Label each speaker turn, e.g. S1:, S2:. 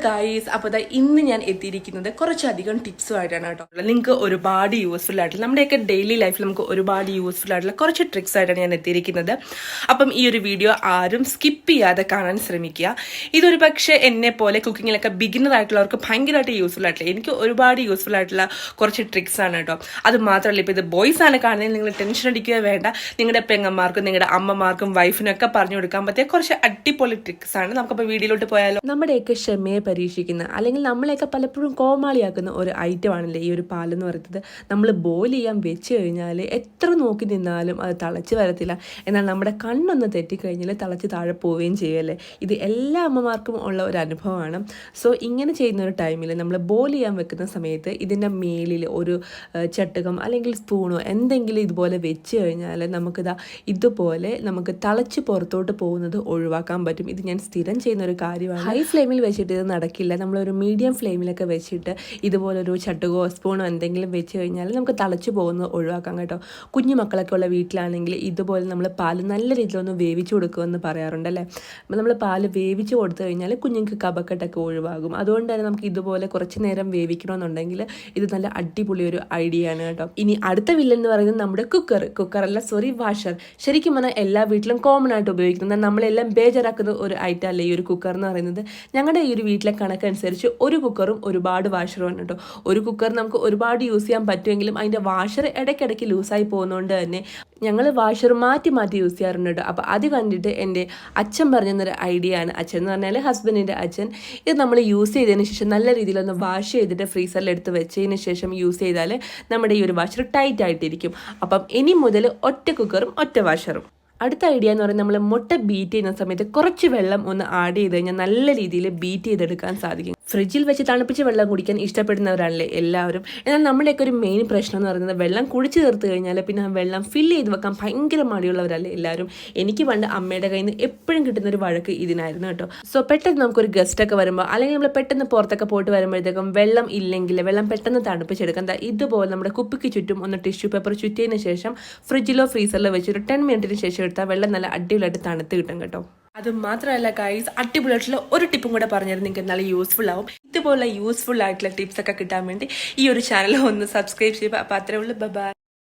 S1: Guys, അപ്പോൾ ഇന്ന് ഞാൻ എത്തിയിരിക്കുന്നത് കുറച്ചധികം ടിപ്സുമായിട്ടാണ് കേട്ടോ. നിങ്ങൾക്ക് ഒരുപാട് യൂസ്ഫുൾ ആയിട്ടുള്ള നമ്മുടെയൊക്കെ ഡെയിലി ലൈഫിൽ നമുക്ക് ഒരുപാട് യൂസ്ഫുൾ ആയിട്ടുള്ള കുറച്ച് ട്രിക്സ് ആയിട്ടാണ് ഞാൻ എത്തിയിരിക്കുന്നത്. അപ്പം ഈ ഒരു വീഡിയോ ആരും സ്കിപ്പ് ചെയ്യാതെ കാണാൻ ശ്രമിക്കുക. ഇതൊരു പക്ഷേ എന്നെ പോലെ കുക്കിങ്ങിലൊക്കെ ബിഗിനർ ആയിട്ടുള്ളവർക്ക് ഭയങ്കരമായിട്ട് യൂസ്ഫുൾ ആയിട്ടുള്ള, എനിക്ക് ഒരുപാട് യൂസ്ഫുൾ ആയിട്ടുള്ള കുറച്ച് ട്രിക്സ് ആണ് കേട്ടോ. അത് മാത്രമല്ല, ഇപ്പോൾ ഇത് ബോയ്സ് ആണ് കാണുന്നത്, നിങ്ങൾ ടെൻഷൻ അടിക്കുക വേണ്ട. നിങ്ങളുടെ പെങ്ങന്മാർക്കും നിങ്ങളുടെ അമ്മമാർക്കും വൈഫിനൊക്കെ പറഞ്ഞു കൊടുക്കാൻ പറ്റിയ കുറച്ച് അടിപൊളി ട്രിക്സ് ആണ്. നമുക്കപ്പോൾ വീഡിയോയിലോട്ട് പോയാലോ. നമ്മുടെയൊക്കെ ക്ഷമയെ പരീക്ഷിക്കുന്ന, അല്ലെങ്കിൽ നമ്മളെയൊക്കെ പലപ്പോഴും കോമാളിയാക്കുന്ന ഒരു ഐറ്റം ആണല്ലേ ഈ ഒരു പാലെന്ന് പറയുന്നത്. നമ്മൾ ബോയിൽ ചെയ്യാൻ വെച്ച് കഴിഞ്ഞാൽ എത്ര നോക്കി നിന്നാലും അത് തിളച്ച് വരത്തില്ല. എന്നാൽ നമ്മുടെ കണ്ണൊന്ന് തെറ്റിക്കഴിഞ്ഞാൽ തിളച്ച് താഴെ പോവുകയും ചെയ്യുമല്ലേ. ഇത് എല്ലാ അമ്മമാർക്കും ഉള്ള ഒരു അനുഭവമാണ്. സോ ഇങ്ങനെ ചെയ്യുന്ന ഒരു ടൈമിൽ നമ്മൾ ബോയിൽ ചെയ്യാൻ വെക്കുന്ന സമയത്ത് ഇതിൻ്റെ മേലിൽ ഒരു ചട്ടുകം അല്ലെങ്കിൽ സ്പൂണോ എന്തെങ്കിലും ഇതുപോലെ വെച്ച് കഴിഞ്ഞാൽ ഇതുപോലെ നമുക്ക് തിളച്ച് പുറത്തോട്ട് പോകുന്നത് ഒഴിവാക്കാൻ പറ്റും. ഇത് ഞാൻ സ്ഥിരം ചെയ്യുന്ന ഒരു കാര്യമാണ്. ഹൈ ഫ്ലെയിമിൽ വെച്ചിട്ട് ഇത് നടക്കില്ല. നമ്മളൊരു മീഡിയം ഫ്ലെയിമിലൊക്കെ വെച്ചിട്ട് ഇതുപോലൊരു ചട്ടുകോ സ്പൂണോ എന്തെങ്കിലും വെച്ച് കഴിഞ്ഞാൽ നമുക്ക് തിളച്ചു പോകുന്നത് ഒഴിവാക്കാം കേട്ടോ. കുഞ്ഞു മക്കളൊക്കെ ഉള്ള വീട്ടിലാണെങ്കിൽ ഇതുപോലെ നമ്മൾ പാല് നല്ല രീതിയിലൊന്ന് വേവിച്ച് കൊടുക്കുമെന്ന് പറയാറുണ്ടല്ലേ. നമ്മൾ പാല് വേവിച്ച് കൊടുത്തു കഴിഞ്ഞാൽ കുഞ്ഞുങ്ങൾക്ക് കഫക്കെട്ടൊക്കെ ഒഴിവാകും. അതുകൊണ്ട് തന്നെ നമുക്ക് ഇതുപോലെ കുറച്ച് നേരം വേവിക്കണമെന്നുണ്ടെങ്കിൽ ഇത് നല്ല അടിപൊളി ഒരു ഐഡിയ ആണ് കേട്ടോ. ഇനി അടുത്ത വില്ലൻ എന്ന് പറയുന്നത് നമ്മുടെ വാഷർ. ശരിക്കും പറഞ്ഞാൽ എല്ലാ വീട്ടിലും കോമൺ ആയിട്ട് ഉപയോഗിക്കുന്നത്, നമ്മളെല്ലാം ബേജാറാക്കുന്ന ഒരു ഐറ്റം അല്ലേ ഈ ഒരു കുക്കർ എന്ന് പറയുന്നത്. ഞങ്ങളുടെ ഈ ഒരു വീട്ടിലെ കണക്കനുസരിച്ച് ഒരു കുക്കറും ഒരുപാട് വാഷറുമാണ് കേട്ടോ. ഒരു കുക്കർ നമുക്ക് ഒരുപാട് യൂസ് ചെയ്യാൻ പറ്റുമെങ്കിലും അതിൻ്റെ വാഷർ ഇടയ്ക്കിടയ്ക്ക് ലൂസായി പോകുന്നതുകൊണ്ട് തന്നെ ഞങ്ങൾ വാഷർ മാറ്റി യൂസ് ചെയ്യാറുണ്ട് കേട്ടോ. അപ്പോൾ അത് കണ്ടിട്ട് എൻ്റെ അച്ഛൻ പറഞ്ഞൊരു ഐഡിയ ആണ്. അച്ഛൻ എന്ന് പറഞ്ഞാൽ ഹസ്ബൻഡിൻ്റെ അച്ഛൻ. ഇത് നമ്മൾ യൂസ് ചെയ്തതിന് ശേഷം നല്ല രീതിയിലൊന്ന് വാഷ് ചെയ്തിട്ട് ഫ്രീസറിൽ എടുത്ത് വെച്ചതിന് ശേഷം യൂസ് ചെയ്താൽ നമ്മുടെ ഈ ഒരു വാഷർ ടൈറ്റ് ആയിട്ടിരിക്കും. അപ്പം ഇനി മുതൽ ഒറ്റ കുക്കറും ഒറ്റ വാഷറും. അടുത്ത ഐഡിയ എന്ന് പറയുന്നത്, നമ്മൾ മുട്ട ബീറ്റ് ചെയ്യുന്ന സമയത്ത് കുറച്ച് വെള്ളം ഒന്ന് ആഡ് ചെയ്ത് കഴിഞ്ഞാൽ നല്ല രീതിയിൽ ബീറ്റ് ചെയ്തെടുക്കാൻ സാധിക്കും. ഫ്രിഡ്ജിൽ വെച്ച് തണുപ്പിച്ച് വെള്ളം കുടിക്കാൻ ഇഷ്ടപ്പെടുന്നവരാണല്ലേ എല്ലാവരും. എന്നാൽ നമ്മുടെയൊക്കെ ഒരു മെയിൻ പ്രശ്നം എന്ന് പറയുന്നത്, വെള്ളം കുടിച്ച് തീർത്ത് കഴിഞ്ഞാൽ പിന്നെ ആ വെള്ളം ഫില്ല് ചെയ്ത് വെക്കാൻ ഭയങ്കര മടിയുള്ളവരല്ലേ എല്ലാവരും. എനിക്ക് പണ്ട് അമ്മയുടെ കയ്യിൽ നിന്ന് എപ്പോഴും കിട്ടുന്ന ഒരു വഴക്ക് ഇതിനായിരുന്നു കേട്ടോ. സോ പെട്ടെന്ന് നമുക്കൊരു ഗസ്റ്റൊക്കെ വരുമ്പോൾ, അല്ലെങ്കിൽ നമ്മൾ പെട്ടെന്ന് പുറത്തൊക്കെ പോയിട്ട് വരുമ്പോഴത്തേക്കും വെള്ളം ഇല്ലെങ്കിൽ വെള്ളം പെട്ടെന്ന് തണുപ്പിച്ചെടുക്കാം. ഇതുപോലെ നമ്മുടെ കുപ്പിക്ക് ചുറ്റും ഒന്ന് ടിഷ്യൂ പേപ്പർ ചുറ്റിയതിന് ശേഷം ഫ്രിഡ്ജിലോ ഫ്രീസറിലോ വെച്ചൊരു 10 മിനിറ്റിന് ശേഷം എടുത്താൽ വെള്ളം നല്ല അടിപൊളിയായിട്ട് തണുത്ത് കിട്ടും കേട്ടോ. അത് മാത്രമല്ല ഗൈസ്, അടിപൊളിയായിട്ടുള്ള ഒരു ടിപ്പും കൂടെ പറഞ്ഞാൽ നിങ്ങൾക്ക് നല്ല യൂസ്ഫുൾ ആവും. ഇതുപോലെ യൂസ്ഫുൾ ആയിട്ടുള്ള ടിപ്സ് ഒക്കെ കിട്ടാൻ വേണ്ടി ഈ ഒരു ചാനൽ ഒന്ന് സബ്സ്ക്രൈബ് ചെയ്യുക. അപ്പോൾ അത്രേ ഉള്ളൂ. ബൈ.